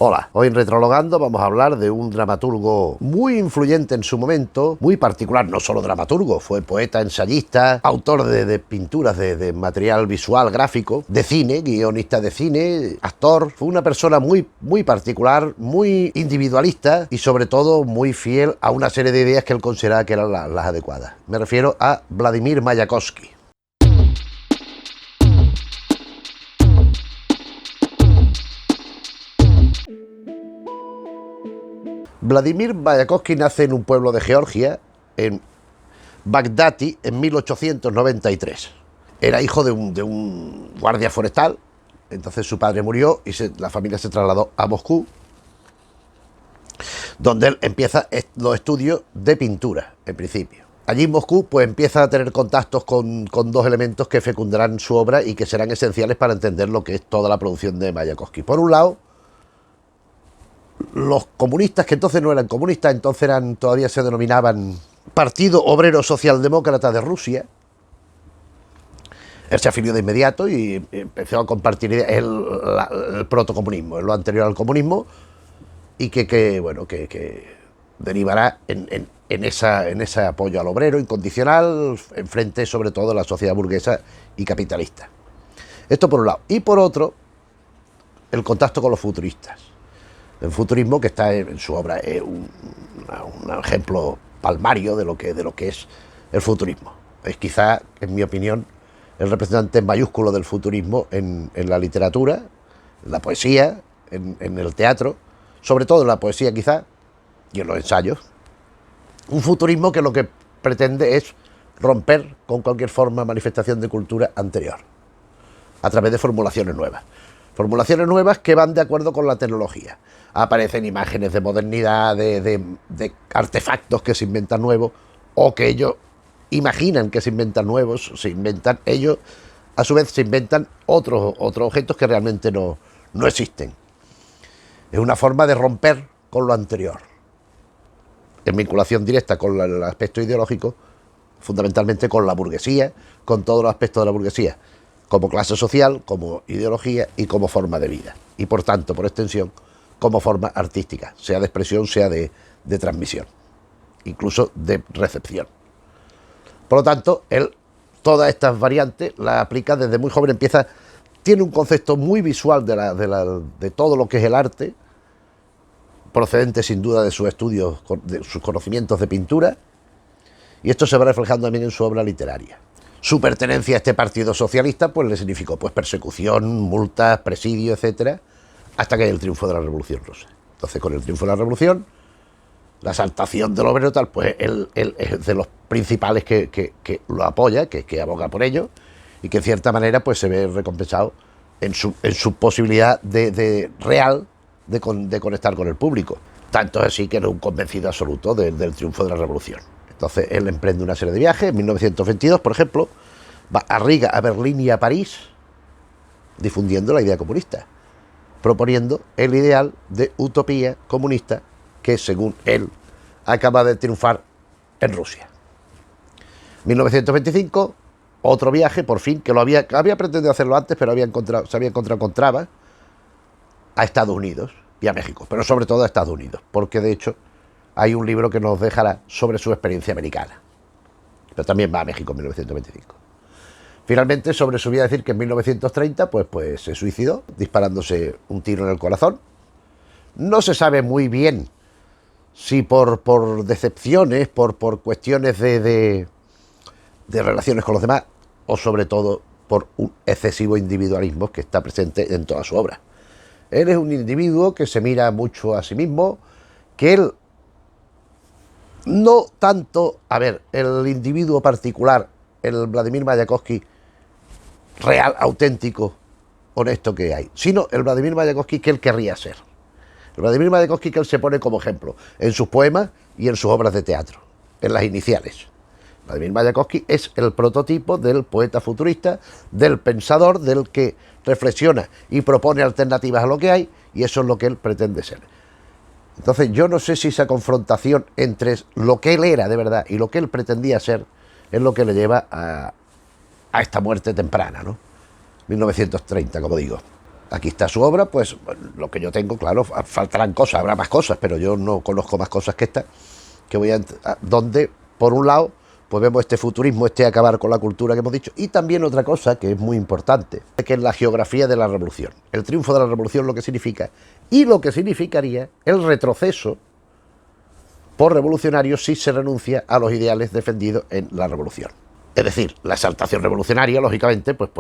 Hola, hoy en Retrologando vamos a hablar de un dramaturgo muy influyente en su momento, muy particular, no solo dramaturgo, fue poeta, ensayista, autor de pinturas de material visual, gráfico, de cine, guionista de cine, actor. Fue una persona muy particular, muy individualista y sobre todo muy fiel a una serie de ideas que él consideraba que eran las adecuadas. Me refiero a Vladimir Mayakovsky. Vladimir Mayakovsky nace en un pueblo de Georgia, en Bagdati, en 1893. Era hijo de un guardia forestal, entonces su padre murió y la familia se trasladó a Moscú, donde él empieza los estudios de pintura, en principio. Allí en Moscú pues empieza a tener contactos con dos elementos que fecundarán su obra y que serán esenciales para entender lo que es toda la producción de Mayakovsky. Por un lado, los comunistas, que entonces no eran comunistas, entonces todavía se denominaban Partido Obrero Socialdemócrata de Rusia. Él se afilió de inmediato y empezó a compartir ideas, el protocomunismo, lo anterior al comunismo, y que derivará en ese apoyo al obrero incondicional, en frente sobre todo de la sociedad burguesa y capitalista. Esto por un lado. Y por otro, el contacto con los futuristas. El futurismo, que está en su obra, es un ejemplo palmario de lo que es el futurismo. Es quizá, en mi opinión, el representante mayúsculo del futurismo en la literatura, en la poesía, en el teatro, sobre todo en la poesía quizá, y en los ensayos. Un futurismo que lo que pretende es romper con cualquier forma de manifestación de cultura anterior, a través de formulaciones nuevas. Formulaciones nuevas que van de acuerdo con la tecnología. Aparecen imágenes de modernidad, de artefactos que se inventan nuevos, o que ellos imaginan que se inventan nuevos, se inventan ellos, a su vez se inventan otros objetos que realmente no existen. Es una forma de romper con lo anterior, en vinculación directa con el aspecto ideológico, fundamentalmente con la burguesía, con todos los aspectos de la burguesía, como clase social, como ideología y como forma de vida. Y por tanto, por extensión, como forma artística, sea de expresión, sea de transmisión, incluso de recepción. Por lo tanto, él todas estas variantes las aplica desde muy joven, tiene un concepto muy visual de todo lo que es el arte, procedente sin duda de sus estudios, de sus conocimientos de pintura, y esto se va reflejando también en su obra literaria. Su pertenencia a este partido socialista pues le significó persecución, multas, presidio, etcétera, hasta que hay el triunfo de la Revolución Rusa. Entonces, con el triunfo de la Revolución, la exaltación del obrero tal, pues él es de los principales que lo apoya, que aboga por ello, y que en cierta manera pues se ve recompensado en su posibilidad real de conectar con el público. Tanto es así que era un convencido absoluto del triunfo de la Revolución. Entonces él emprende una serie de viajes. En 1922, por ejemplo, va a Riga, a Berlín y a París, difundiendo la idea comunista, proponiendo el ideal de utopía comunista que, según él, acaba de triunfar en Rusia. 1925, otro viaje, por fin, que había pretendido hacerlo antes, pero se había encontrado con trabas, a Estados Unidos y a México, pero sobre todo a Estados Unidos, porque de hecho hay un libro que nos dejará sobre su experiencia americana, pero también va a México en 1925. Finalmente, sobre su vida, decir que en 1930 pues se suicidó disparándose un tiro en el corazón. No se sabe muy bien si por decepciones, por cuestiones de relaciones con los demás, o sobre todo por un excesivo individualismo que está presente en toda su obra. Él es un individuo que se mira mucho a sí mismo, que él no tanto, el individuo particular, el Vladimir Mayakovsky real, auténtico, honesto que hay, sino el Vladimir Mayakovsky que él querría ser. El Vladimir Mayakovsky que él se pone como ejemplo en sus poemas y en sus obras de teatro, en las iniciales. Vladimir Mayakovsky es el prototipo del poeta futurista, del pensador, del que reflexiona y propone alternativas a lo que hay, y eso es lo que él pretende ser. Entonces yo no sé si esa confrontación entre lo que él era de verdad y lo que él pretendía ser es lo que le lleva a esta muerte temprana, ¿no? 1930, como digo. Aquí está su obra, pues lo que yo tengo, claro, faltarán cosas, habrá más cosas, pero yo no conozco más cosas que esta, que donde, por un lado, pues vemos este futurismo, este acabar con la cultura que hemos dicho, y también otra cosa que es muy importante, que es la geografía de la revolución. El triunfo de la revolución, lo que significa, y lo que significaría el retroceso por revolucionario si se renuncia a los ideales defendidos en la revolución. Es decir, la exaltación revolucionaria, lógicamente, pues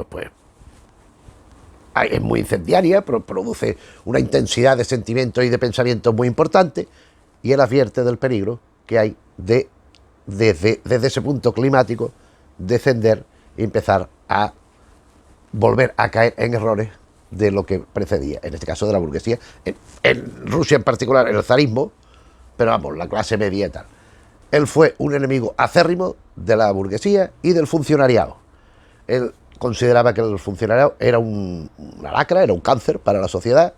es muy incendiaria, produce una intensidad de sentimientos y de pensamientos muy importante, y él advierte del peligro que hay desde ese punto climático, descender y empezar a volver a caer en errores de lo que precedía, en este caso de la burguesía, en Rusia en particular, el zarismo, pero vamos, la clase media y tal. Él fue un enemigo acérrimo de la burguesía y del funcionariado. Él consideraba que el funcionariado era una lacra, era un cáncer para la sociedad,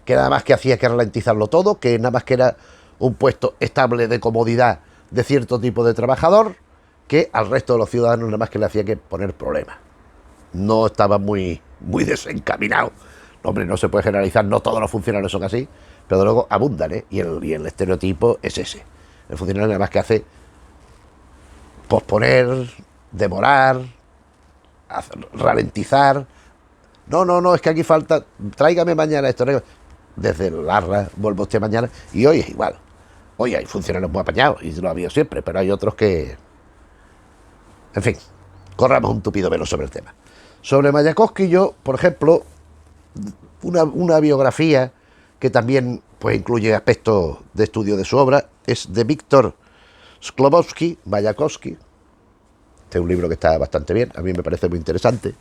que nada más que hacía que ralentizarlo todo, que nada más que era un puesto estable de comodidad de cierto tipo de trabajador, que al resto de los ciudadanos nada más que le hacía que poner problemas. No estaba muy desencaminado. Hombre, no se puede generalizar, no todos los funcionarios son así, pero luego abundan, ¿eh? Y el estereotipo es ese. El funcionario nada más que hace posponer, demorar, ralentizar. No, es que aquí falta, tráigame mañana esto. Desde el Arra, vuelve usted mañana, y hoy es igual. Hoy hay funcionarios muy apañados, y lo ha habido siempre, pero hay otros que... En fin, corramos un tupido velo sobre el tema. Sobre Mayakovsky, yo, por ejemplo, una biografía que también pues incluye aspectos de estudio de su obra, es de Víctor Sklodowsky, Mayakovsky. Este es un libro que está bastante bien, a mí me parece muy interesante.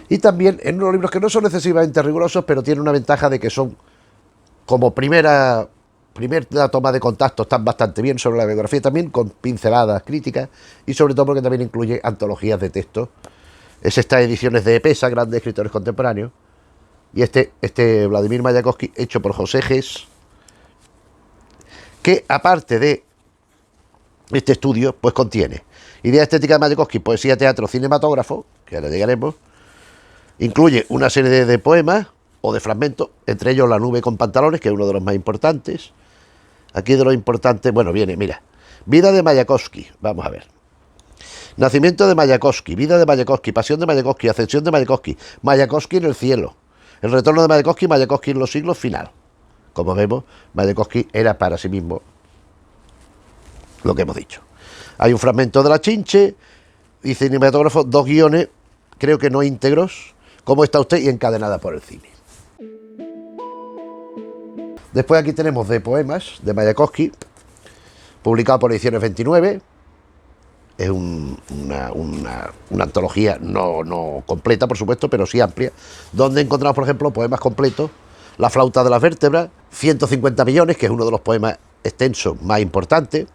Y también en unos libros que no son excesivamente rigurosos, pero tienen una ventaja de que son como primera toma de contacto, están bastante bien sobre la biografía, también con pinceladas críticas, y sobre todo porque también incluye antologías de textos. Es estas ediciones de EPESA, grandes escritores contemporáneos, y este Vladimir Mayakovsky, hecho por José Ges, que aparte de este estudio, pues contiene idea estética de Mayakovsky, poesía, teatro, cinematógrafo, que ahora llegaremos, incluye una serie de poemas o de fragmentos, entre ellos La nube con pantalones, que es uno de los más importantes. Aquí de lo importante, bueno, viene, mira, vida de Mayakovsky, vamos a ver. Nacimiento de Mayakovsky, vida de Mayakovsky, pasión de Mayakovsky, ascensión de Mayakovsky, Mayakovsky en el cielo, el retorno de Mayakovsky, Mayakovsky en los siglos, final. Como vemos, Mayakovsky era para sí mismo lo que hemos dicho. Hay un fragmento de La Chinche y cinematógrafo, 2 guiones, creo que no íntegros, ¿Cómo está usted? Y Encadenada por el cine. Después aquí tenemos de poemas de Mayakovsky, publicado por Ediciones 29. Es una antología no completa, por supuesto, pero sí amplia, donde encontramos, por ejemplo, poemas completos, La flauta de las vértebras, 150 millones, que es uno de los poemas extensos más importantes,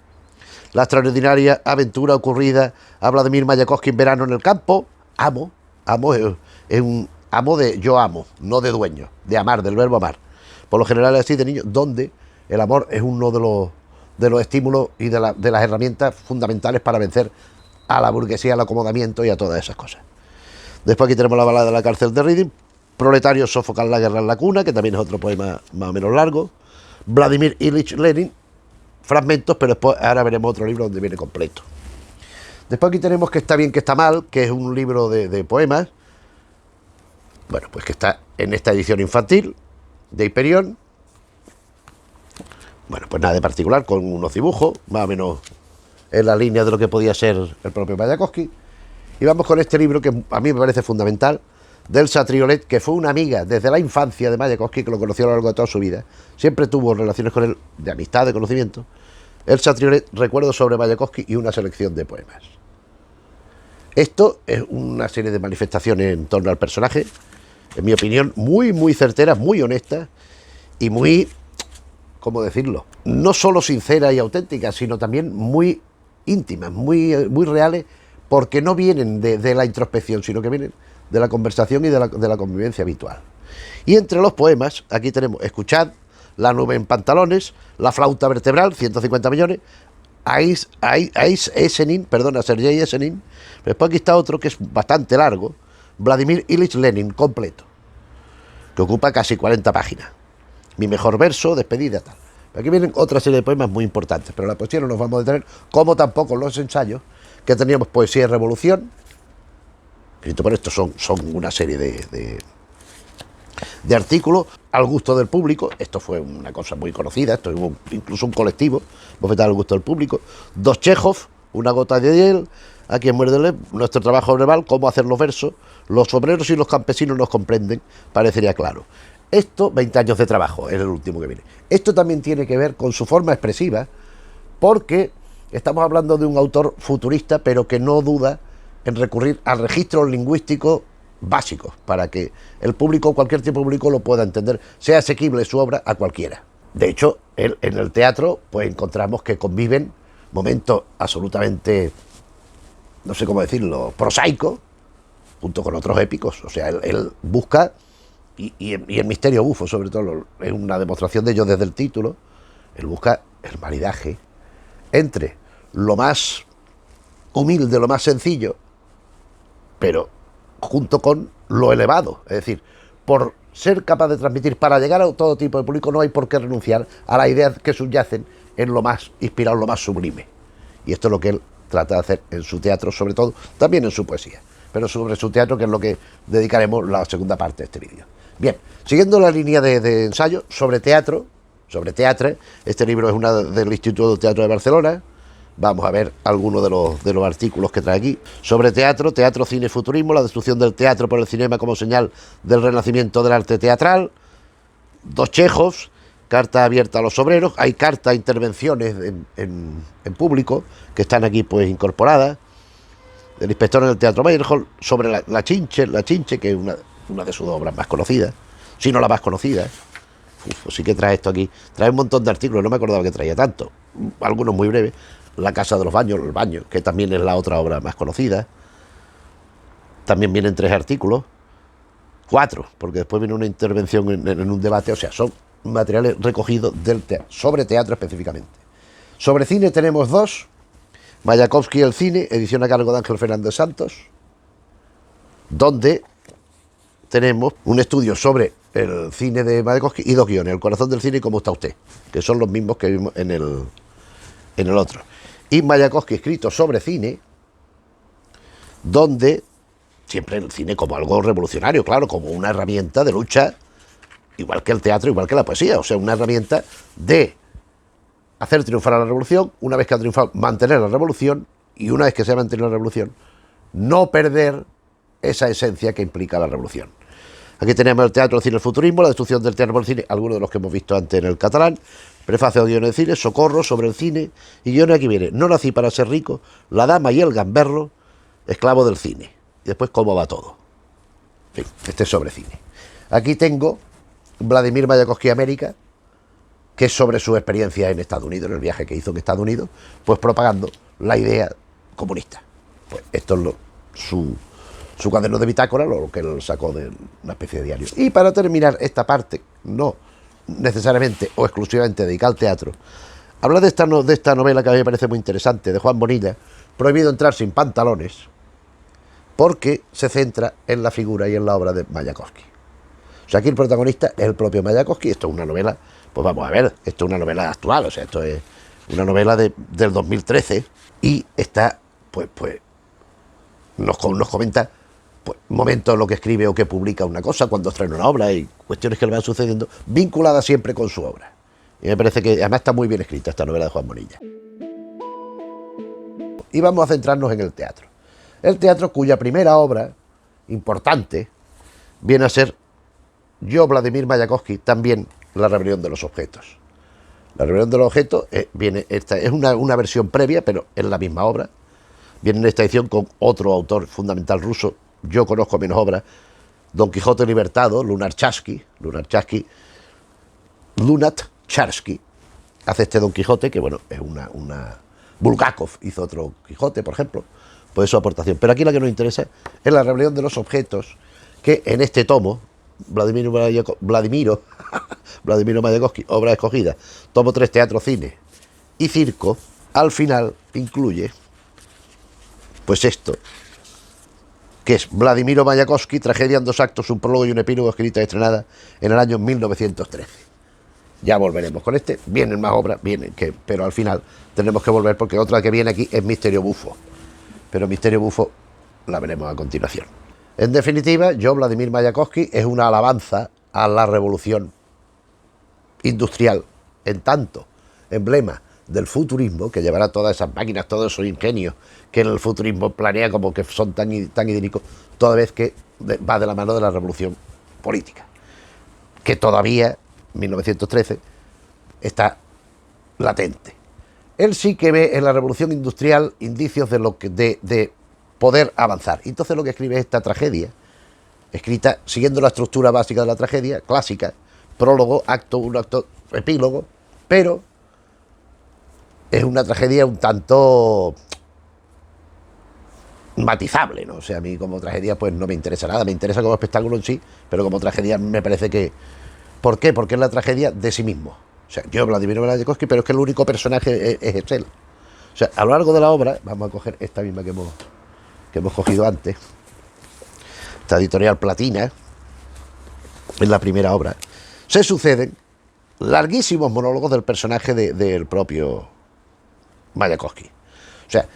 La extraordinaria aventura ocurrida a Vladimir Mayakovsky en verano en el campo, amo es un amo de yo amo, no de dueño, de amar, del verbo amar. Por lo general es así de niños, donde el amor es uno de los estímulos y de las herramientas fundamentales para vencer a la burguesía, al acomodamiento y a todas esas cosas. Después aquí tenemos La balada de la cárcel de Reading, Proletarios sofocan la guerra en la cuna, que también es otro poema más o menos largo, Vladimir Ilich Lenin, fragmentos, pero después ahora veremos otro libro donde viene completo. Después aquí tenemos Que está bien, que está mal, que es un libro de poemas, bueno, pues que está en esta edición infantil de Hyperion. Bueno, pues nada de particular, con unos dibujos, más o menos en la línea de lo que podía ser el propio Mayakovsky. Y vamos con este libro que a mí me parece fundamental, de Elsa Triolet, que fue una amiga desde la infancia de Mayakovsky, que lo conoció a lo largo de toda su vida. Siempre tuvo relaciones con él de amistad, de conocimiento. Elsa Triolet, recuerdos sobre Mayakovsky y una selección de poemas. Esto es una serie de manifestaciones en torno al personaje, en mi opinión, muy certeras, muy honestas y muy, ¿cómo decirlo? No solo sinceras y auténticas, sino también muy íntimas, muy reales, porque no vienen de la introspección, sino que vienen de la conversación y de la convivencia habitual. Y entre los poemas, aquí tenemos Escuchad, La nube en pantalones, La flauta vertebral, 150 millones, Sergei Esenin. Después aquí está otro que es bastante largo, Vladimir Ilich Lenin, completo. que ocupa casi 40 páginas. Mi mejor verso, despedida, tal. Aquí vienen otra serie de poemas muy importantes, pero la poesía no nos vamos a detener, como tampoco los ensayos, que teníamos Poesía y Revolución, escrito por esto, son una serie de artículos al gusto del público. Esto fue una cosa muy conocida, esto hubo incluso un colectivo, bofetada al gusto del público. Dos Chejov, Una gota de hiel, A quien muerde nuestro trabajo verbal, Cómo hacer los versos, Los obreros y los campesinos nos comprenden, parecería claro. Esto, 20 años de trabajo, es el último que viene. Esto también tiene que ver con su forma expresiva, porque estamos hablando de un autor futurista, pero que no duda en recurrir a registros lingüísticos básicos, para que el público, cualquier tipo de público, lo pueda entender, sea asequible su obra a cualquiera. De hecho, en el teatro, pues encontramos que conviven momentos absolutamente, no sé cómo decirlo, prosaicos, junto con otros épicos. O sea, él busca, y el misterio bufo, sobre todo, es una demostración de ello desde el título. Él busca el maridaje entre lo más humilde, lo más sencillo, pero junto con lo elevado. Es decir, por ser capaz de transmitir, para llegar a todo tipo de público, no hay por qué renunciar a las ideas que subyacen en lo más inspirado, en lo más sublime. Y esto es lo que él trata de hacer en su teatro, sobre todo, también en su poesía, pero sobre su teatro, que es lo que dedicaremos la segunda parte de este vídeo. Bien, siguiendo la línea de ensayo sobre teatro, este libro es una del Instituto de Teatro de Barcelona. Vamos a ver algunos de los artículos que trae aquí. Sobre teatro, cine, futurismo, la destrucción del teatro por el cinema como señal del renacimiento del arte teatral. Dos Chejos, carta abierta a los obreros. Hay carta, intervenciones en público que están aquí pues incorporadas. El inspector en el Teatro Meyerhold, sobre la Chinche, que es una de sus obras más conocidas, si no la más conocida. Pues sí que trae esto aquí. Trae un montón de artículos, no me acordaba que traía tanto. Algunos muy breves. La Casa de los Baños, el baño, que también es la otra obra más conocida. También vienen 3 artículos, 4, porque después viene una intervención en un debate. O sea, son materiales recogidos del sobre teatro específicamente. Sobre cine tenemos 2. Mayakovsky, el cine, edición a cargo de Ángel Fernández Santos, donde tenemos un estudio sobre el cine de Mayakovsky y 2 guiones, El corazón del cine y Cómo está usted, que son los mismos que vimos en el otro. Y Mayakovsky, escrito sobre cine, donde siempre el cine como algo revolucionario, claro, como una herramienta de lucha, igual que el teatro, igual que la poesía. O sea, una herramienta de hacer triunfar a la revolución, una vez que ha triunfado, mantener la revolución, y una vez que se ha mantenido la revolución, no perder esa esencia que implica la revolución. Aquí tenemos el teatro, el cine, el futurismo, la destrucción del teatro por el cine, algunos de los que hemos visto antes en el catalán, prefacio de guiones de cine, Socorro sobre el cine, y guiones aquí viene, No nací para ser rico, La dama y el gamberro, Esclavo del cine, y después Cómo va todo. En fin, este es sobre cine. Aquí tengo Vladimir Mayakovsky América, que es sobre su experiencia en Estados Unidos, en el viaje que hizo en Estados Unidos, pues propagando la idea comunista. Pues esto es su cuaderno de bitácora, lo que él sacó de una especie de diario. Y para terminar esta parte, no necesariamente o exclusivamente dedicada al teatro, habla de esta novela que a mí me parece muy interesante, de Juan Bonilla, Prohibido entrar sin pantalones, porque se centra en la figura y en la obra de Mayakovsky. O sea, aquí el protagonista es el propio Mayakovsky. Esto es una novela, pues vamos a ver, esto es una novela actual, o sea, esto es una novela del 2013, y está, pues nos comenta pues, momentos en los que escribe o que publica una cosa, cuando estrena una obra y cuestiones que le van sucediendo, vinculadas siempre con su obra. Y me parece que además está muy bien escrita esta novela de Juan Bonilla. Y vamos a centrarnos en el teatro. El teatro cuya primera obra importante viene a ser Yo, Vladimir Mayakovsky, también La rebelión de los objetos. La rebelión de los objetos es una versión previa, pero es la misma obra. Viene en esta edición con otro autor fundamental ruso, yo conozco menos obras, Don Quijote Libertado, Lunatcharsky, hace este Don Quijote, que bueno, es una Bulgakov hizo otro Quijote, por ejemplo, pues su aportación. Pero aquí la que nos interesa es La rebelión de los objetos, que en este tomo, Vladimiro Mayakovsky, obra escogida, tomo 3, teatro, cine y circo, al final incluye pues esto, que es Vladimiro Mayakovsky, tragedia en 2 actos, un prólogo y un epílogo, escrita y estrenada en el año 1913. Ya volveremos con este, vienen más obras, pero al final tenemos que volver porque otra que viene aquí es Misterio Bufo, pero Misterio Bufo la veremos a continuación. En definitiva, yo, Vladimir Mayakovsky, es una alabanza a la revolución industrial, en tanto emblema del futurismo, que llevará todas esas máquinas, todos esos ingenios que en el futurismo planea como que son tan idílicos, toda vez que va de la mano de la revolución política, que todavía, 1913, está latente. Él sí que ve en la revolución industrial indicios de poder avanzar. Entonces lo que escribe es esta tragedia, escrita siguiendo la estructura básica de la tragedia, clásica, prólogo, acto 1, acto, epílogo, pero es una tragedia un tanto matizable, ¿no? O sea, a mí como tragedia pues no me interesa nada, me interesa como espectáculo en sí, pero como tragedia me parece que... ¿Por qué? Porque es la tragedia de sí mismo. O sea, yo, Vladimir Mayakovsky, pero es que el único personaje es él. O sea, a lo largo de la obra, vamos a coger esta misma que hemos cogido antes, esta editorial Platina, en la primera obra, se suceden larguísimos monólogos del personaje del propio Mayakovsky. O sea,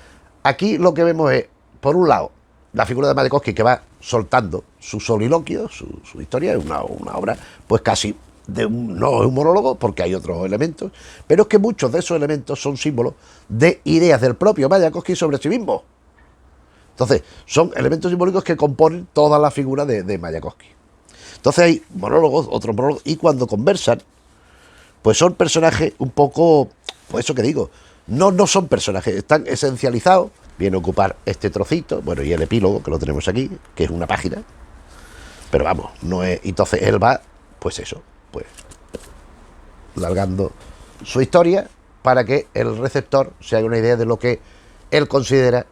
aquí lo que vemos es, por un lado, la figura de Mayakovsky que va soltando su soliloquio, su historia, es una obra pues casi no es un monólogo porque hay otros elementos, pero es que muchos de esos elementos son símbolos de ideas del propio Mayakovsky sobre sí mismo. Entonces, son elementos simbólicos que componen toda la figura de Mayakovsky. Entonces hay monólogos, otros monólogos, y cuando conversan, pues son personajes un poco, pues eso que digo, no son personajes, están esencializados. Viene a ocupar este trocito, bueno, y el epílogo, que lo tenemos aquí, que es una página, pero vamos, no es... Entonces él va, pues eso, pues largando su historia para que el receptor se haga una idea de lo que él considera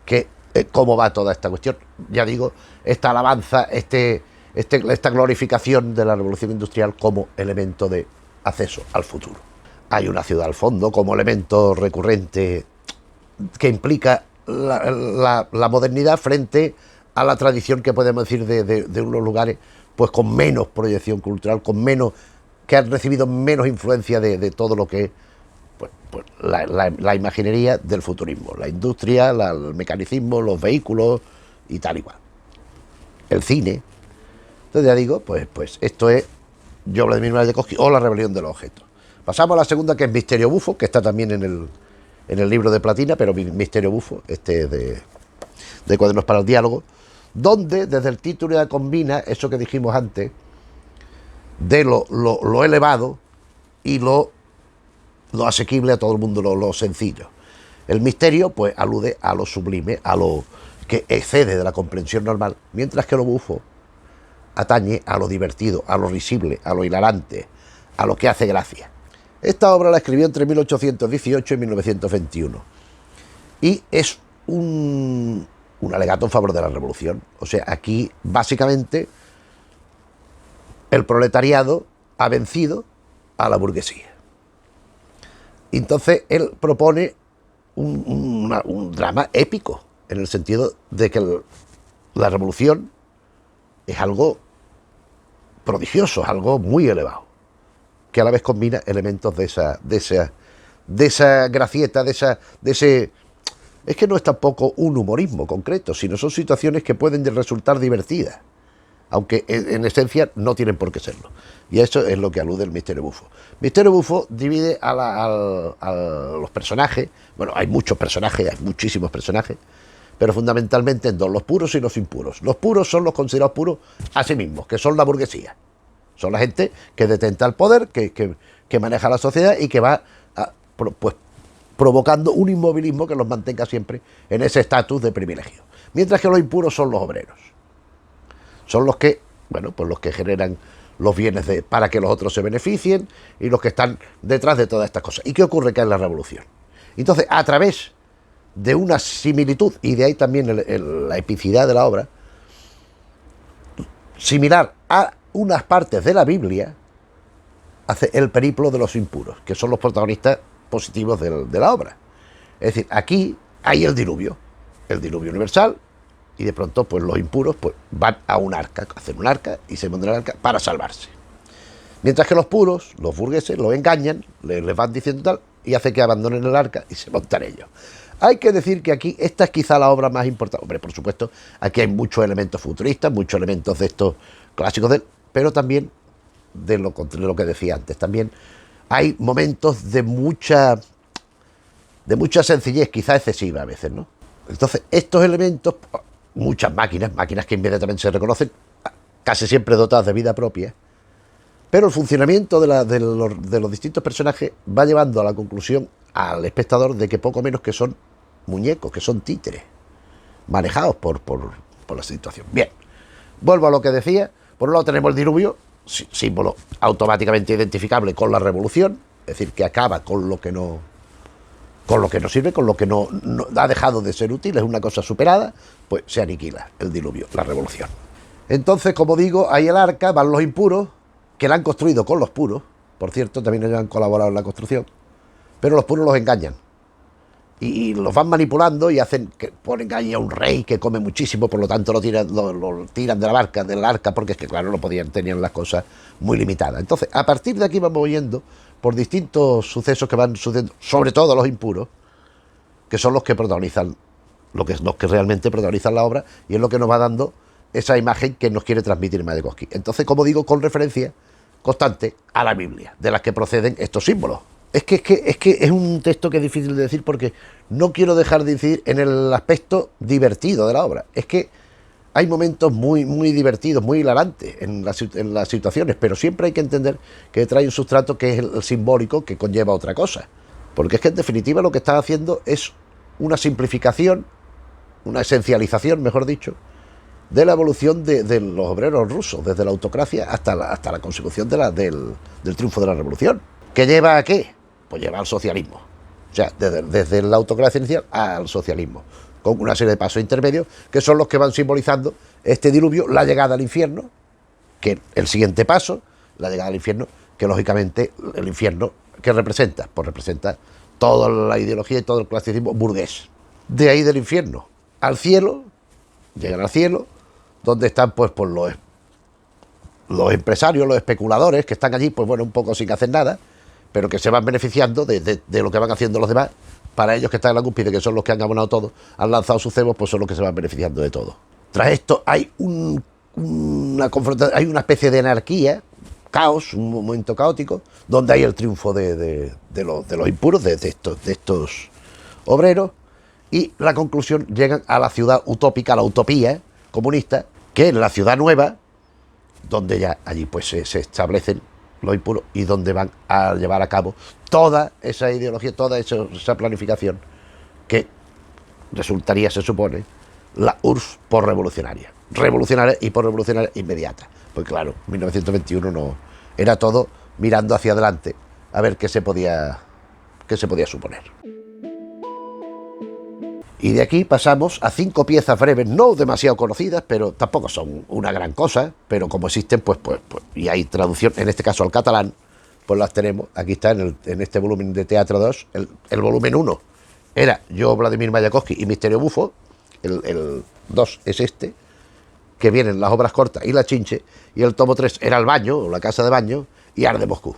que cómo va toda esta cuestión. Ya digo, esta alabanza, esta glorificación de la revolución industrial como elemento de acceso al futuro. Hay una ciudad al fondo como elemento recurrente que implica la modernidad frente a la tradición que podemos decir de unos lugares pues con menos proyección cultural, con menos, que han recibido menos influencia de todo lo que es pues la imaginería del futurismo, la industria, el mecanicismo, los vehículos y tal igual. El cine. Entonces ya digo, pues esto es yo, Vladimir Mayakovsky, o la rebelión de los objetos. Pasamos a la segunda, que es Misterio Bufo, que está también en el libro de Platina, pero Misterio Bufo, de Cuadernos para el Diálogo, donde desde el título ya combina eso que dijimos antes, de lo elevado y lo asequible a todo el mundo, lo sencillo. El misterio, pues, alude a lo sublime, a lo que excede de la comprensión normal, mientras que lo bufo atañe a lo divertido, a lo risible, a lo hilarante, a lo que hace gracia. Esta obra la escribió entre 1818 y 1921 y es un alegato en favor de la revolución. O sea, aquí básicamente el proletariado ha vencido a la burguesía. Entonces él propone un drama épico, en el sentido de que la revolución es algo prodigioso, es algo muy elevado, que a la vez combina elementos de esa gracieta, de ese... Es que no es tampoco un humorismo concreto, sino son situaciones que pueden resultar divertidas, aunque en esencia no tienen por qué serlo. Y eso es lo que alude el Misterio Bufo. Misterio Bufo divide a los personajes, bueno, hay muchos personajes, hay muchísimos personajes, pero fundamentalmente en dos, los puros y los impuros. Los puros son los considerados puros a sí mismos, que son la burguesía. Son la gente que detenta el poder, que maneja la sociedad y que va provocando un inmovilismo que los mantenga siempre en ese estatus de privilegio. Mientras que los impuros son los obreros. Son los que, bueno, pues los que generan los bienes para que los otros se beneficien y los que están detrás de todas estas cosas. ¿Y qué ocurre? Que es la revolución. Entonces, a través de una similitud, y de ahí también la epicidad de la obra, similar a unas partes de la Biblia, hace el periplo de los impuros, que son los protagonistas positivos de la obra. Es decir, aquí hay el diluvio universal, y de pronto pues los impuros pues van a un arca, hacen un arca y se montan en el arca para salvarse. Mientras que los puros, los burgueses, los engañan, les van diciendo tal y hace que abandonen el arca y se montan ellos. Hay que decir que aquí esta es quizá la obra más importante. Hombre, por supuesto, aquí hay muchos elementos futuristas, muchos elementos de estos clásicos de él, pero también de lo que decía antes, también hay momentos de mucha sencillez, quizá excesiva a veces, ¿no? Entonces, estos elementos, muchas máquinas que inmediatamente se reconocen, casi siempre dotadas de vida propia, pero el funcionamiento de los distintos personajes va llevando a la conclusión al espectador de que poco menos que son muñecos, que son títeres, manejados por la situación. Bien, vuelvo a lo que decía. Por un lado tenemos el diluvio, símbolo automáticamente identificable con la revolución, es decir, que acaba con lo que no sirve, con lo que no ha dejado de ser útil, es una cosa superada, pues se aniquila el diluvio, la revolución. Entonces, como digo, hay el arca, van los impuros, que la han construido con los puros, por cierto, también ellos han colaborado en la construcción, pero los puros los engañan. Y los van manipulando y hacen que ponen ahí a un rey que come muchísimo, por lo tanto lo tiran de la barca, del arca, porque es que claro, no podían, tenían las cosas muy limitadas. Entonces, a partir de aquí vamos yendo por distintos sucesos que van sucediendo, sobre todo los impuros, que son los que protagonizan, los que realmente protagonizan la obra, y es lo que nos va dando esa imagen que nos quiere transmitir Mayakovsky. Entonces, como digo, con referencia constante a la Biblia, de las que proceden estos símbolos. Es que es un texto que es difícil de decir porque no quiero dejar de incidir en el aspecto divertido de la obra. Es que hay momentos muy, muy divertidos, muy hilarantes en las situaciones, pero siempre hay que entender que trae un sustrato que es el simbólico, que conlleva otra cosa. Porque es que en definitiva lo que está haciendo es una simplificación, una esencialización, mejor dicho, de la evolución de los obreros rusos, desde la autocracia hasta la consecución del triunfo de la revolución. ¿Qué lleva a qué? Pues lleva al socialismo. O sea, desde la autocracia inicial al socialismo, con una serie de pasos intermedios que son los que van simbolizando este diluvio, la llegada al infierno, que el siguiente paso, la llegada al infierno, que lógicamente el infierno, ¿qué representa? Pues representa toda la ideología y todo el clasicismo burgués. De ahí del infierno al cielo, llegan al cielo, donde están pues los empresarios, los especuladores que están allí, pues bueno, un poco sin hacer nada, pero que se van beneficiando de lo que van haciendo los demás. Para ellos que están en la cúspide, que son los que han abonado todo, han lanzado sus cebos, pues son los que se van beneficiando de todo. Tras esto hay una confrontación, hay una especie de anarquía, caos, un momento caótico, donde hay el triunfo de los impuros, de estos obreros, y la conclusión, llegan a la ciudad utópica, la utopía comunista, que es la ciudad nueva, donde ya allí pues se establecen los impuros y donde van a llevar a cabo toda esa ideología, toda esa planificación que resultaría, se supone, la URSS por revolucionaria y por revolucionaria inmediata. Pues claro, 1921 no era todo mirando hacia adelante a ver qué se podía suponer. Y de aquí pasamos a 5 piezas breves, no demasiado conocidas, pero tampoco son una gran cosa, pero como existen, pues y hay traducción, en este caso al catalán, pues las tenemos. Aquí está en este volumen de Teatro 2, el volumen 1 era Yo, Vladimir Mayakovsky y Misterio Bufo, el 2 es este, que vienen las obras cortas y la Chinche, y el tomo 3 era El baño, o la casa de baño, y Arde Moscú.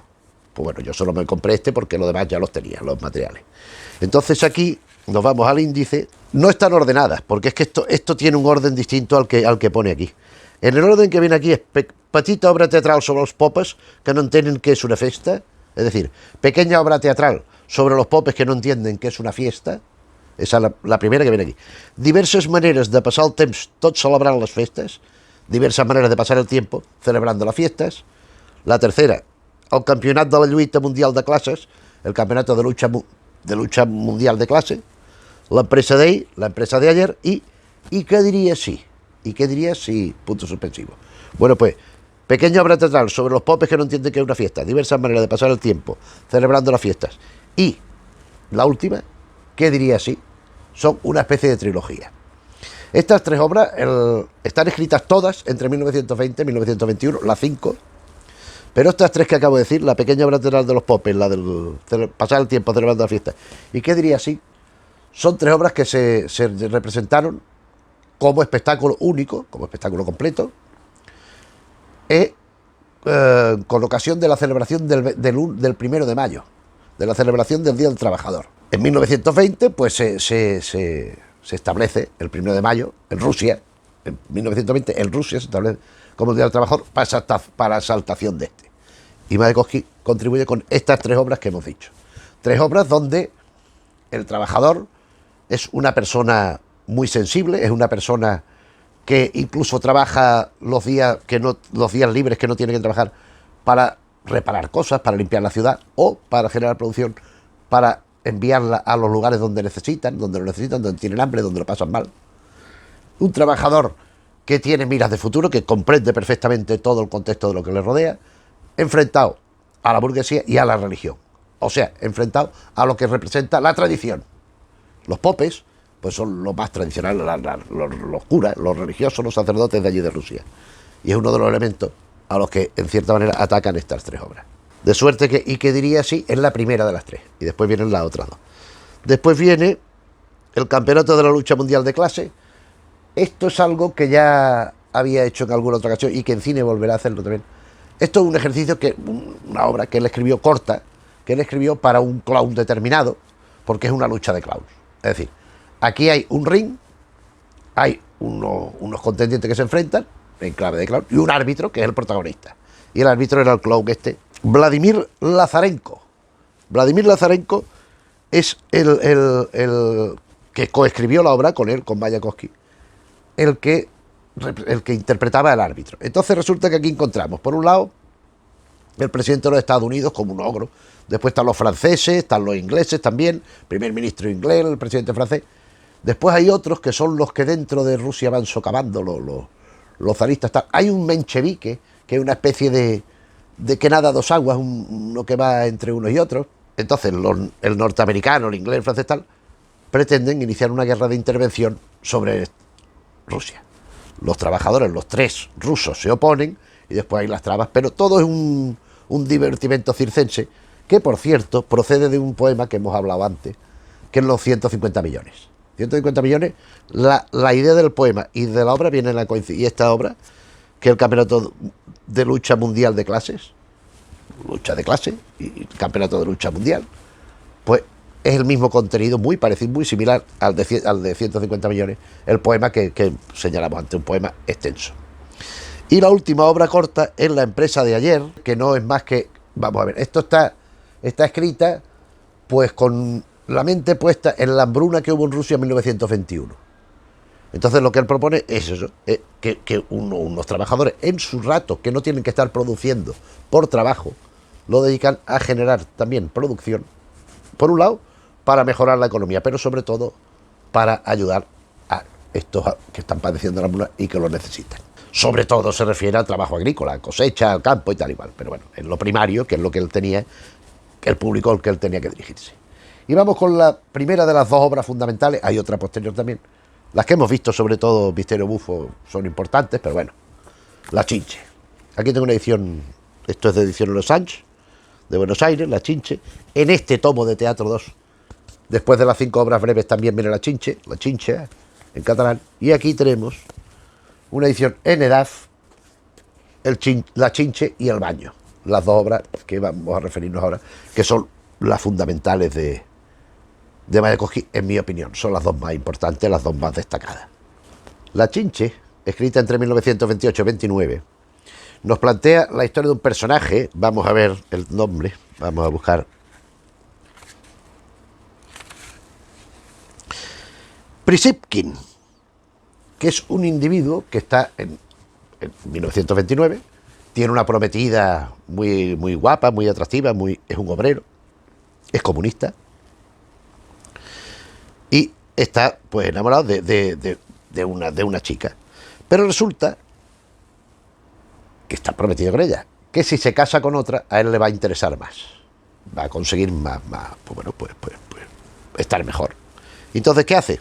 Pues bueno, yo solo me compré este porque los demás ya los tenía, los materiales. Entonces aquí nos vamos al índice. No están ordenadas, porque es que esto tiene un orden distinto al que pone aquí. En el orden que viene aquí es petita obra teatral sobre los popes que no entienden qué es una festa, es decir, pequeña obra teatral sobre los popes que no entienden qué es una fiesta. Esa es la primera que viene aquí. Diverses maneres de passar el temps tot celebrant les festes, diverses maneres de passar el tiempo celebrando las fiestas. La tercera, el campionat de la lluita mundial de classes, el campeonato de lucha mundial de clase. La empresa de ahí, la empresa de ayer y qué diría sí, punto suspensivo. Bueno, pues, pequeña obra teatral sobre los popes que no entienden que es una fiesta, diversas maneras de pasar el tiempo celebrando las fiestas. Y la última, qué diría sí, son una especie de trilogía. Estas 3 obras están escritas todas entre 1920 y 1921, las 5, pero estas 3 que acabo de decir, la pequeña obra teatral de los popes, la del pasar el tiempo celebrando la fiesta, y qué diría sí, son 3 obras que se representaron como espectáculo único, como espectáculo completo, con ocasión de la celebración del 1 de mayo, de la celebración del Día del Trabajador. En 1920, pues se establece el 1 de mayo en Rusia. En 1920 en Rusia se establece como el Día del Trabajador para exaltación de este. Y Mayakovsky contribuye con estas 3 obras que hemos dicho. 3 obras donde el trabajador es una persona muy sensible, es una persona que incluso trabaja los días libres que no tiene que trabajar para reparar cosas, para limpiar la ciudad o para generar producción, para enviarla a los lugares donde lo necesitan, donde tienen hambre, donde lo pasan mal. Un trabajador que tiene miras de futuro, que comprende perfectamente todo el contexto de lo que le rodea, enfrentado a la burguesía y a la religión. O sea, enfrentado a lo que representa la tradición. Los popes pues son los más tradicionales, los curas, los religiosos, los sacerdotes de allí de Rusia. Y es uno de los elementos a los que, en cierta manera, atacan estas 3 obras. De suerte que diría así, es la primera de las 3. Y después vienen las otras 2. Después viene el Campeonato de la Lucha Mundial de Clase. Esto es algo que ya había hecho en alguna otra ocasión y que en cine volverá a hacerlo también. Esto es un ejercicio, una obra que él escribió corta, que él escribió para un clown determinado, porque es una lucha de clowns. Es decir, aquí hay un ring, hay unos contendientes que se enfrentan en clave de clown y un árbitro que es el protagonista. Y el árbitro era el clown Vladimir Lazarenko. Vladimir Lazarenko es el que coescribió la obra con él, con Mayakovsky, el que interpretaba al árbitro. Entonces resulta que aquí encontramos, por un lado, el presidente de los Estados Unidos como un ogro. Después están los franceses, están los ingleses también, primer ministro inglés, el presidente francés. Después hay otros que son los que dentro de Rusia van socavando, los zaristas. Hay un menchevique, que es una especie de que nada 2 aguas, uno que va entre unos y otros. Entonces el norteamericano, el inglés, el francés tal, pretenden iniciar una guerra de intervención sobre Rusia. Los trabajadores, los 3 rusos, se oponen y después hay las trabas, pero todo es un divertimento circense que, por cierto, procede de un poema que hemos hablado antes, que es los 150 millones. 150 millones, la idea del poema y de la obra viene en la coincidencia. Y esta obra, que es el Campeonato de Lucha Mundial de Clases, lucha de clase y el Campeonato de Lucha Mundial, pues es el mismo contenido, muy parecido, muy similar al de 150 millones, el poema que señalamos antes, un poema extenso. Y la última obra corta es La empresa de ayer, que no es más que, vamos a ver, esto está escrita pues con la mente puesta en la hambruna que hubo en Rusia en 1921. Entonces lo que él propone es eso, que unos trabajadores en su rato, que no tienen que estar produciendo por trabajo, lo dedican a generar también producción, por un lado, para mejorar la economía, pero sobre todo para ayudar a estos que están padeciendo la hambruna y que lo necesitan. Sobre todo se refiere al trabajo agrícola, a cosecha, al campo y tal igual. Pero bueno, es lo primario, que es lo que él tenía, que el público al que él tenía que dirigirse. Y vamos con la primera de las 2 obras fundamentales. Hay otra posterior también. Las que hemos visto, sobre todo Misterio Bufo, son importantes, pero bueno. La Chinche. Aquí tengo una edición, esto es de edición Los Angeles, de Buenos Aires, La Chinche. En este tomo de Teatro 2, después de las 5 obras breves, también viene La Chinche, en catalán. Y aquí tenemos una edición en EDAF, La Chinche y El Baño. Las 2 obras que vamos a referirnos ahora, que son las fundamentales de Mayakovsky, en mi opinión. Son las 2 más importantes, las 2 más destacadas. La Chinche, escrita entre 1928 y 29, nos plantea la historia de un personaje. Vamos a ver el nombre, vamos a buscar. Prisipkin, que es un individuo que está en 1929, tiene una prometida muy, muy guapa, muy atractiva, es un obrero, es comunista y está pues enamorado de una chica. Pero resulta que está prometido con ella, que si se casa con otra, a él le va a interesar más, va a conseguir más pues estar mejor. Entonces, ¿qué hace?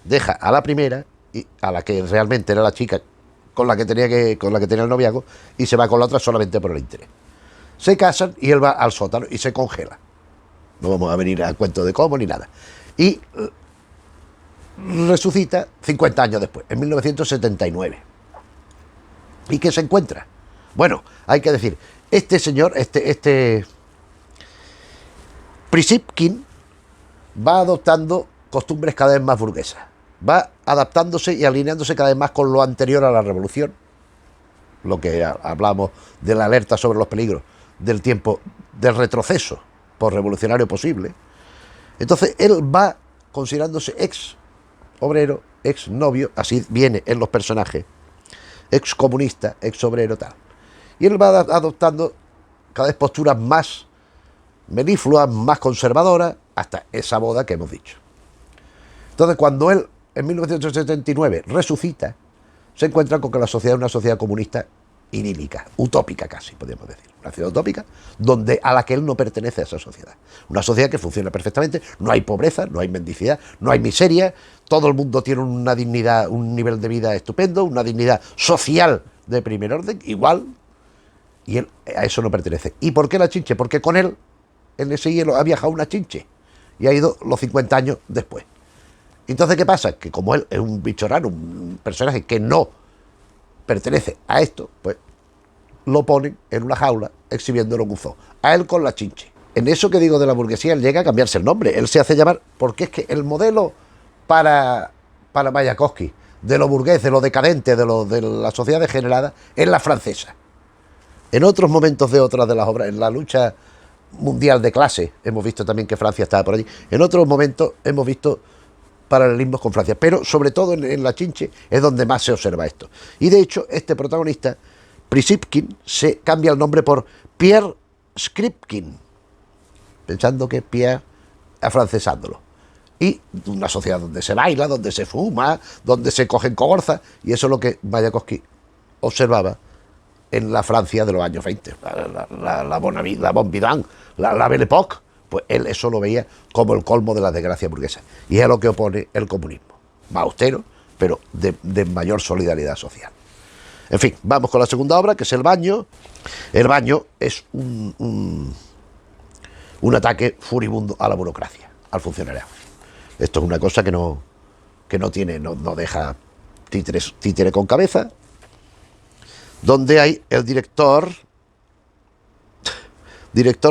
Deja a la primera, y a la que realmente era la chica con la que tenía el noviazgo, y se va con la otra solamente por el interés. Se casan y él va al sótano y se congela. No vamos a venir a cuento de cómo ni nada. Y resucita 50 años después, en 1979. ¿Y qué se encuentra? Bueno, hay que decir, este señor, este Prisipkin, va adoptando costumbres cada vez más burguesas, va adaptándose y alineándose cada vez más con lo anterior a la revolución, lo que hablamos de la alerta sobre los peligros del tiempo del retroceso por revolucionario posible. Entonces él va considerándose ex obrero, ex novio, así viene en los personajes, ex comunista, ex obrero, tal. Y él va adoptando cada vez posturas más melifluas, más conservadoras, hasta esa boda que hemos dicho. Entonces, cuando él, en 1979, resucita, se encuentra con que la sociedad es una sociedad comunista idílica, utópica casi, podríamos decir. Una sociedad utópica a la que él no pertenece a esa sociedad. Una sociedad que funciona perfectamente, no hay pobreza, no hay mendicidad, no hay miseria, todo el mundo tiene una dignidad, un nivel de vida estupendo, una dignidad social de primer orden, igual, y él a eso no pertenece. ¿Y por qué la chinche? Porque con él, en ese hielo, ha viajado una chinche y ha ido los 50 años después. Entonces, ¿qué pasa? Que como él es un bicho raro, un personaje que no pertenece a esto, pues lo ponen en una jaula exhibiéndolo en un zoo. A él con la chinche. En eso que digo de la burguesía, él llega a cambiarse el nombre. Él se hace llamar, porque es que el modelo para Mayakovsky, de lo burgués, de lo decadente, de la sociedad degenerada, es la francesa. En otros momentos de otras de las obras, en la lucha mundial de clase, hemos visto también que Francia estaba por allí. En otros momentos hemos visto paralelismos con Francia, pero sobre todo en la chinche es donde más se observa esto. Y de hecho, este protagonista, Prisipkin, se cambia el nombre por Pierre Skripkin, pensando que Pierre, afrancesándolo. Y una sociedad donde se baila, donde se fuma, donde se cogen cogorzas, y eso es lo que Mayakovsky observaba en la Francia de los años 20, la Bon Vivant, la Belle Époque. Pues él eso lo veía como el colmo de la desgracia burguesa. Y es a lo que opone el comunismo. Más austero, pero de mayor solidaridad social. En fin, vamos con la segunda obra, que es El baño. El baño es un ataque furibundo a la burocracia, al funcionariado. Esto es una cosa que no deja títere con cabeza, donde hay el director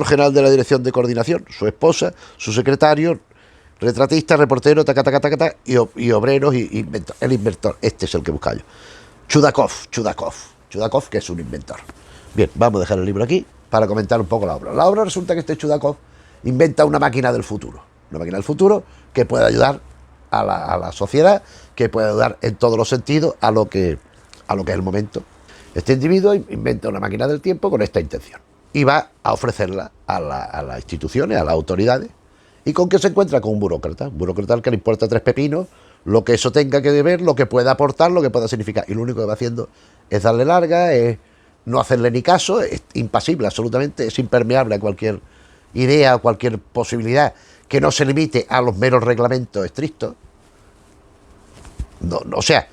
general de la Dirección de Coordinación, su esposa, su secretario, retratista, reportero, y obreros y inventor. El inventor, este es el que busca yo. Chudakov, que es un inventor. Bien, vamos a dejar el libro aquí para comentar un poco la obra. La obra resulta que este Chudakov inventa una máquina del futuro. Una máquina del futuro que puede ayudar a la sociedad, que puede ayudar en todos los sentidos a lo que es el momento. Este individuo inventa una máquina del tiempo con esta intención y va a ofrecerla a las instituciones, a las autoridades. ¿Y con qué se encuentra? Con un burócrata al que le importa tres pepinos lo que eso tenga que ver, lo que pueda aportar, lo que pueda significar. Y lo único que va haciendo es darle larga, es no hacerle ni caso, es impasible absolutamente, es impermeable a cualquier idea, a cualquier posibilidad que no se limite a los meros reglamentos estrictos. O sea,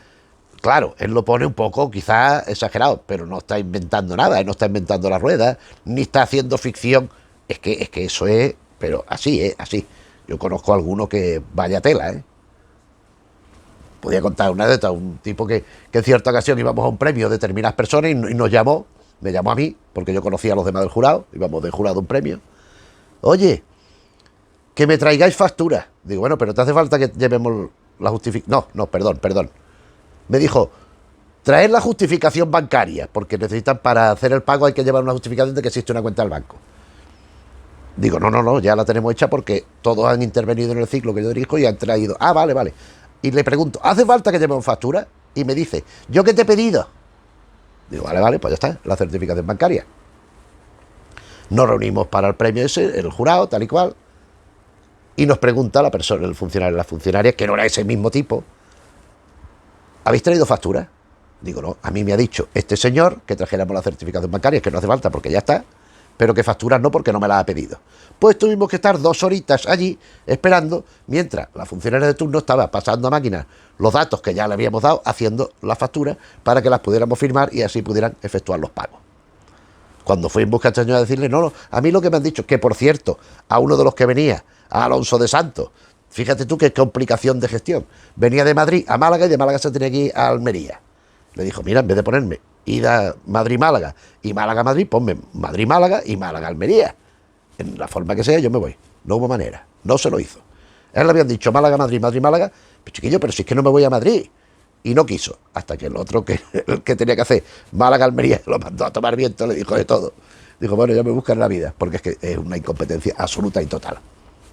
claro, él lo pone un poco quizás exagerado, pero no está inventando nada, él no está inventando la rueda, ni está haciendo ficción. Es que eso es, pero así, así. Yo conozco a alguno que vaya tela, Podía contar una anécdota, un tipo que en cierta ocasión íbamos a un premio de determinadas personas y nos llamó, me llamó a mí, porque yo conocía a los demás del jurado, íbamos del jurado a un premio. Oye, que me traigáis facturas. Digo, bueno, pero te hace falta que llevemos la justificación. No, perdón. Me dijo, traer la justificación bancaria, porque necesitan, para hacer el pago hay que llevar una justificación de que existe una cuenta del banco. Digo, no, ya la tenemos hecha porque todos han intervenido en el ciclo que yo dirijo y han traído. Ah, vale. Y le pregunto, ¿hace falta que llevemos factura? Y me dice, ¿yo qué te he pedido? Digo, vale, pues ya está, la certificación bancaria. Nos reunimos para el premio ese, el jurado, tal y cual, y nos pregunta la persona, la funcionaria, que no era ese mismo tipo, ¿habéis traído factura? Digo, no, a mí me ha dicho este señor que trajéramos la certificación bancaria, que no hace falta porque ya está, pero que facturas no porque no me la ha pedido. Pues tuvimos que estar 2 horitas allí esperando, mientras la funcionaria de turno estaba pasando a máquina los datos que ya le habíamos dado, haciendo las facturas para que las pudiéramos firmar y así pudieran efectuar los pagos. Cuando fui en busca de este señor a decirle, no, a mí lo que me han dicho, que por cierto, a uno de los que venía, a Alonso de Santos, Fíjate tú qué complicación de gestión. Venía de Madrid a Málaga y de Málaga se tenía que ir a Almería. Le dijo, mira, en vez de ponerme ida Madrid-Málaga y Málaga-Madrid, ponme Madrid-Málaga y Málaga-Almería. En la forma que sea, yo me voy. No hubo manera. No se lo hizo. A él le habían dicho Málaga-Madrid, Madrid-Málaga. Pues chiquillo, pero si es que no me voy a Madrid. Y no quiso. Hasta que el otro que tenía que hacer Málaga-Almería lo mandó a tomar viento, le dijo de todo. Dijo, bueno, ya me buscan la vida. Porque es que es una incompetencia absoluta y total.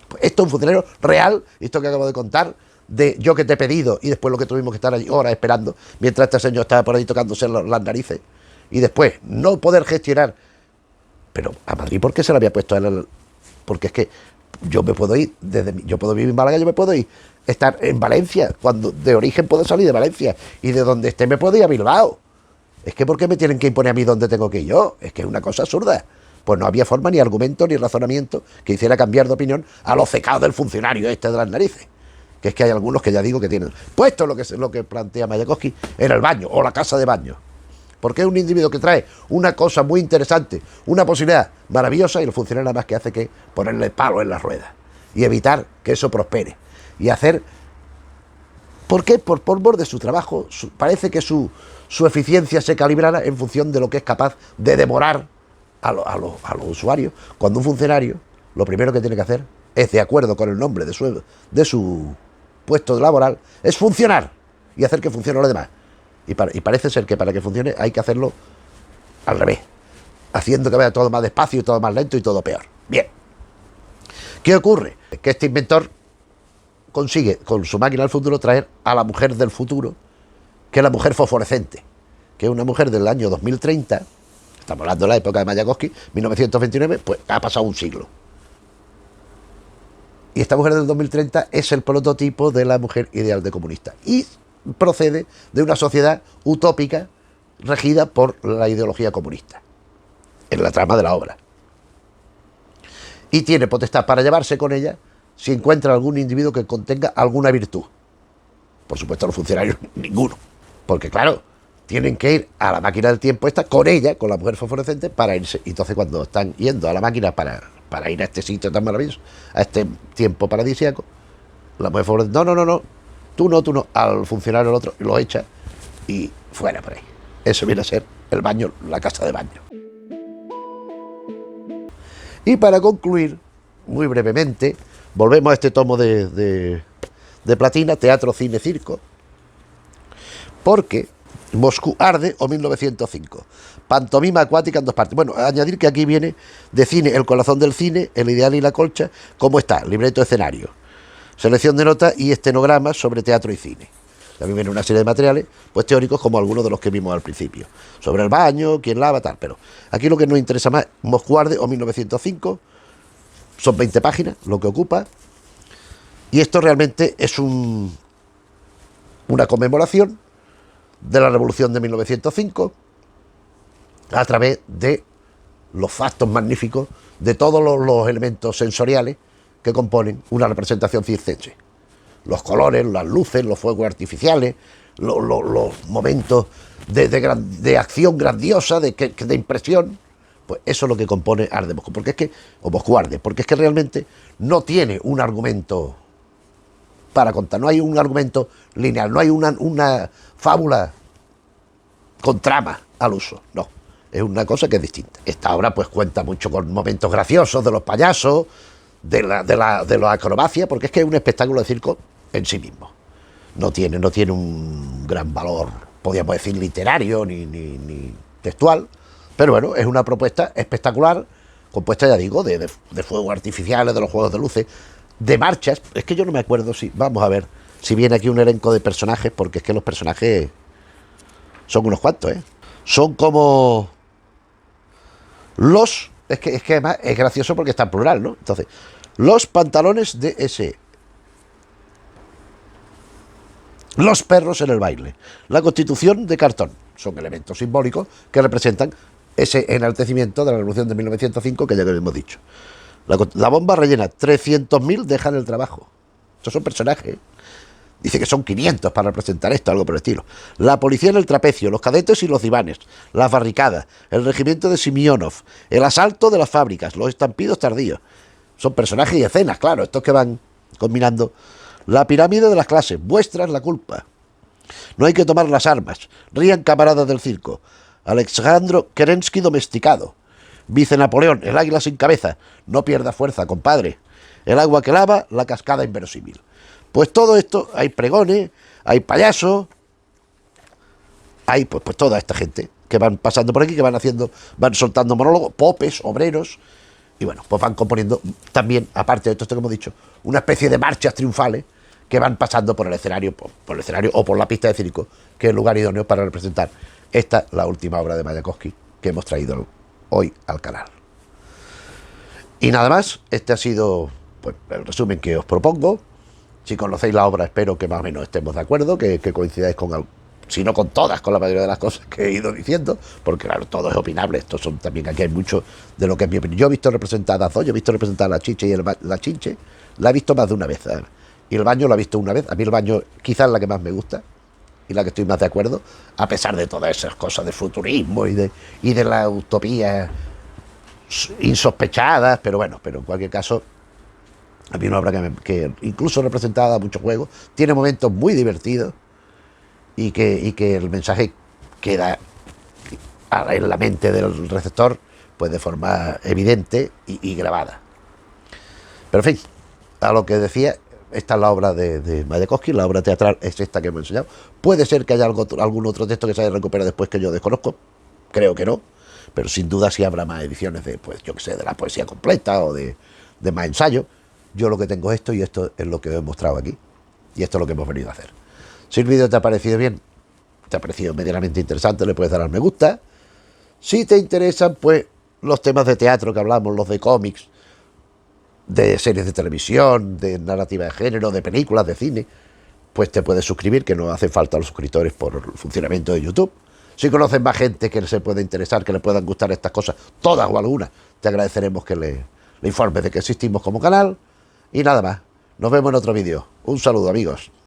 Pues esto es un funcionario real, esto que acabo de contar, de yo que te he pedido y después lo que tuvimos que estar allí horas esperando mientras este señor estaba por ahí tocándose las narices y después no poder gestionar. Pero a Madrid, ¿por qué se le había puesto a él? Porque es que yo me puedo ir, yo puedo vivir en Málaga, yo me puedo ir, estar en Valencia, cuando de origen puedo salir de Valencia y de donde esté me puedo ir a Bilbao. Es que ¿por qué me tienen que imponer a mí dónde tengo que ir yo? Es que es una cosa absurda. Pues no había forma, ni argumento, ni razonamiento que hiciera cambiar de opinión a los cecados del funcionario este de las narices. Que es que hay algunos que ya digo que tienen puesto lo que plantea Mayakovsky en el baño o la casa de baño. Porque es un individuo que trae una cosa muy interesante, una posibilidad maravillosa y el funcionario nada más que hace que ponerle palo en las ruedas y evitar que eso prospere. Y hacer... ¿Por qué? Por mor de su trabajo, parece que su eficiencia se calibrara en función de lo que es capaz de demorar a los usuarios, cuando un funcionario lo primero que tiene que hacer es, de acuerdo con el nombre de su puesto laboral, es funcionar y hacer que funcione lo demás. Y parece ser que para que funcione hay que hacerlo al revés, haciendo que vaya todo más despacio y todo más lento y todo peor. Bien, ¿qué ocurre? Que este inventor consigue con su máquina del futuro traer a la mujer del futuro, que es la mujer fosforescente, que es una mujer del año 2030. Estamos hablando de la época de Mayakovsky, 1929, pues ha pasado un siglo. Y esta mujer del 2030 es el prototipo de la mujer ideal de comunista. Y procede de una sociedad utópica regida por la ideología comunista, en la trama de la obra. Y tiene potestad para llevarse con ella si encuentra algún individuo que contenga alguna virtud. Por supuesto, los funcionarios, ninguno. Porque claro, tienen que ir a la máquina del tiempo esta con ella, con la mujer fosforescente, para irse. Y entonces cuando están yendo a la máquina para ir a este sitio tan maravilloso, a este tiempo paradisíaco, la mujer fosforescente, no, tú no, al funcionario el otro, lo echa y fuera por ahí. Eso viene a ser el baño, la casa de baño. Y para concluir, muy brevemente, volvemos a este tomo de Platina, Teatro, Cine, Circo, porque Moscú arde o 1905, pantomima acuática en dos partes. Bueno, añadir que aquí viene de cine, el corazón del cine, el ideal y la colcha, cómo está, libreto, escenario, selección de notas y estenogramas sobre teatro y cine. También viene una serie de materiales pues teóricos como algunos de los que vimos al principio, sobre el baño, quién lava, tal. Pero aquí lo que nos interesa más, Moscú arde o 1905, son 20 páginas lo que ocupa, y esto realmente es una conmemoración de la Revolución de 1905 a través de los factos magníficos de todos los elementos sensoriales que componen una representación circense. Los colores, las luces, los fuegos artificiales, los momentos de acción grandiosa, de impresión. Pues eso es lo que compone Arde Moscú, o Moscú arde, porque es que realmente no tiene un argumento para contar, no hay un argumento lineal, no hay una fábula con trama al uso, no, es una cosa que es distinta. Esta obra pues cuenta mucho con momentos graciosos de los payasos, de la acrobacia, porque es que es un espectáculo de circo en sí mismo. No tiene un gran valor, podríamos decir, literario ni textual, pero bueno, es una propuesta espectacular, compuesta, ya digo, de fuegos artificiales, de los juegos de luces, de marchas. Es que yo no me acuerdo si, vamos a ver, si viene aquí un elenco de personajes, porque es que los personajes son unos cuantos, ¿eh? Son como los... Es que además es gracioso porque está en plural, ¿no? Entonces, los pantalones de ese... Los perros en el baile. La Constitución de cartón. Son elementos simbólicos que representan ese enaltecimiento de la Revolución de 1905 que ya que hemos dicho. La bomba rellena. 300.000 dejan el trabajo. Estos son personajes. Dice que son 500 para representar esto, algo por el estilo. La policía en el trapecio, los cadetes y los divanes, las barricadas, el regimiento de Simionov, el asalto de las fábricas, los estampidos tardíos. Son personajes y escenas, claro, estos que van combinando la pirámide de las clases, vuestra es la culpa. No hay que tomar las armas. Rían camaradas del circo. Alexandro Kerensky domesticado. Vice Napoleón, el águila sin cabeza. No pierda fuerza, compadre. El agua que lava, la cascada inverosímil. Pues todo esto, hay pregones, hay payasos, hay pues toda esta gente que van pasando por aquí, que van soltando monólogos, popes, obreros, y bueno, pues van componiendo también, aparte de todo esto que hemos dicho, una especie de marchas triunfales que van pasando por el escenario, por el escenario o por la pista de circo, que es el lugar idóneo para representar esta, la última obra de Mayakovsky que hemos traído hoy al canal. Y nada más, este ha sido pues, el resumen que os propongo. Si conocéis la obra, espero que más o menos estemos de acuerdo, que coincidáis con, si no con todas, con la mayoría de las cosas que he ido diciendo, porque claro, todo es opinable. Estos son también, aquí hay mucho de lo que es mi opinión. Yo he visto representadas dos, yo he visto representada la Chinche y la Chinche, la he visto más de una vez. Y el baño lo he visto una vez. A mí el baño quizás es la que más me gusta y la que estoy más de acuerdo, a pesar de todas esas cosas de futurismo y de la utopía insospechadas, pero bueno, pero en cualquier caso, a mí una obra que incluso representada a muchos juegos, tiene momentos muy divertidos y que el mensaje queda en la mente del receptor pues de forma evidente y grabada. Pero en fin, a lo que decía, esta es la obra de Mayakovsky, la obra teatral es esta que hemos enseñado. Puede ser que haya algún otro texto que se haya recuperado después que yo desconozco, creo que no, pero sin duda sí habrá más ediciones de, pues yo que sé, de la poesía completa o de más ensayo. Yo lo que tengo es esto y esto es lo que os he mostrado aquí. Y esto es lo que hemos venido a hacer. Si el vídeo te ha parecido bien, te ha parecido medianamente interesante, le puedes dar al me gusta. Si te interesan, pues, los temas de teatro que hablamos, los de cómics, de series de televisión, de narrativa de género, de películas, de cine, pues te puedes suscribir, que no hacen falta los suscriptores por el funcionamiento de YouTube. Si conoces más gente que se puede interesar, que le puedan gustar estas cosas, todas o algunas, te agradeceremos que le informes de que existimos como canal. Y nada más, nos vemos en otro vídeo. Un saludo, amigos.